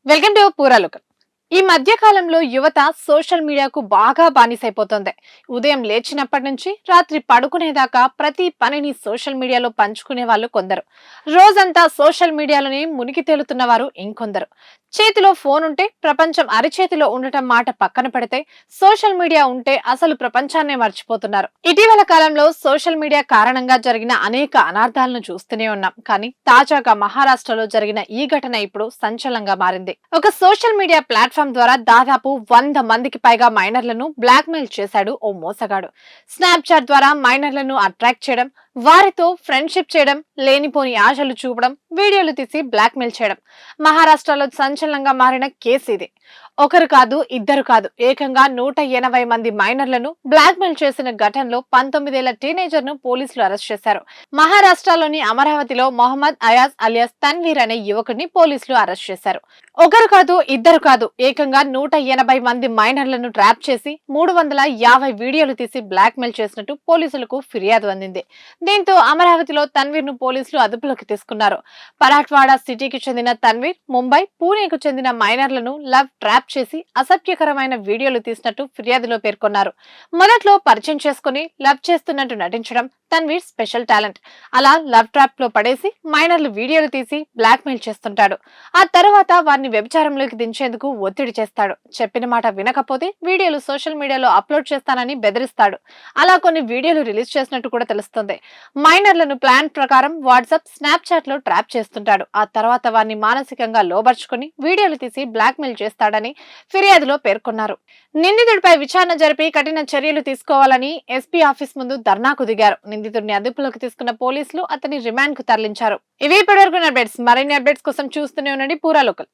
Welcome to పూరాలోకల్. ఈ మధ్య కాలంలో యువత సోషల్ మీడియాకు బాగా బానిసైపోతుంది. ఉదయం లేచినప్పటి నుంచి రాత్రి పడుకునేదాకా ప్రతి పనిని సోషల్ మీడియాలో పంచుకునే వాళ్ళు కొందరు. రోజంతా సోషల్ మీడియాలోనే మునిగి తేలుతున్న వారు ఇంకొందరు. చేతిలో ఫోన్ ఉంటే ప్రపంచం అరిచేతిలో ఉండటం మాట పక్కన పెడితే సోషల్ మీడియా ఉంటే అసలు ప్రపంచాన్నే మర్చిపోతున్నారు. ఇటీవల కాలంలో సోషల్ మీడియా కారణంగా జరిగిన అనేక అనార్థాలను చూస్తూనే ఉన్నాం. కానీ తాజాగా మహారాష్ట్రలో జరిగిన ఈ ఘటన ఇప్పుడు సంచలనంగా మారింది. ఒక సోషల్ మీడియా ప్లాట్ఫామ్ ద్వారా దాదాపు 100 మందికి పైగా మైనర్లను బ్లాక్మెయిల్ చేశాడు ఓ మోసగాడు. స్నాప్చాట్ ద్వారా మైనర్లను అట్రాక్ట్ చేయడం, వారితో ఫ్రెండ్షిప్ చేయడం, లేనిపోని ఆశలు చూపడం, వీడియోలు తీసి బ్లాక్మెయిల్ చేయడం మహారాష్ట్రలో సంచలనంగా మారిన కేసు ఇది. ఒకరు కాదు, ఇద్దరు కాదు, ఏకంగా 180 మంది మైనర్లను బ్లాక్మెయిల్ చేసిన ఘటనలో 19 ఏళ్ల టీనేజర్ ను పోలీసులు అరెస్ట్ చేశారు. మహారాష్ట్రలోని అమరావతిలో మొహమ్మద్ అయాజ్ అలియాస్ తన్వీర్ అనే యువకుడిని పోలీసులు అరెస్ట్ చేశారు. ఒకరు కాదు, ఇద్దరు కాదు, ఏకంగా 180 మంది మైనర్లను ట్రాప్ చేసి 350 వీడియోలు తీసి బ్లాక్మెయిల్ చేసినట్టు పోలీసులకు ఫిర్యాదు అందింది. దీంతో అమరావతిలో తన్వీర్ ను పోలీసులు అదుపులోకి తీసుకున్నారు. పరాట్వాడ సిటీకి చెందిన తన్వీర్ ముంబై, పూణేకు చెందిన మైనర్లను లవ్ ట్రాప్ చేసి అసభ్యకరమైన వీడియోలు తీసినట్టు ఫిర్యాదులో పేర్కొన్నారు. మొదట్లో పరిచయం చేసుకుని లవ్ చేస్తున్నట్టు నటించడం తన్వీర్ స్పెషల్ టాలెంట్. అలా లవ్ ట్రాప్ లో పడేసి మైనర్లు వీడియోలు తీసి బ్లాక్మెయిల్ చేస్తుంటాడు. ఆ తర్వాత వారిని వ్యభిచారంలోకి దించేందుకు ఒత్తిడి చేస్తాడు. చెప్పిన మాట వినకపోతే వీడియోలు సోషల్ మీడియాలో అప్లోడ్ చేస్తానని బెదిరిస్తాడు. అలా కొన్ని వీడియోలు రిలీజ్ చేసినట్టు కూడా తెలుస్తుంది. మైనర్లను ప్లాన్ ప్రకారం వాట్సాప్, స్నాప్చాట్ లో ట్రాప్ చేస్తుంటాడు. ఆ తర్వాత వారిని మానసికంగా లోబర్చుకుని వీడియోలు తీసి బ్లాక్మెయిల్ చేస్తాడని ఫిర్యాదులో పేర్కొన్నారు. నిందితుడిపై విచారణ జరిపి కఠిన చర్యలు తీసుకోవాలని ఎస్పీ ఆఫీస్ ముందు ధర్నాకు దిగారు. నిందితుడిని అదుపులోకి తీసుకున్న పోలీసులు అతని రిమాండ్ కు తరలించారు. ఇవి ఇప్పటివరకు అప్డేట్స్. మరిన్ని అప్డేట్స్ కోసం చూస్తూనే ఉండండి పూరా లోకల్.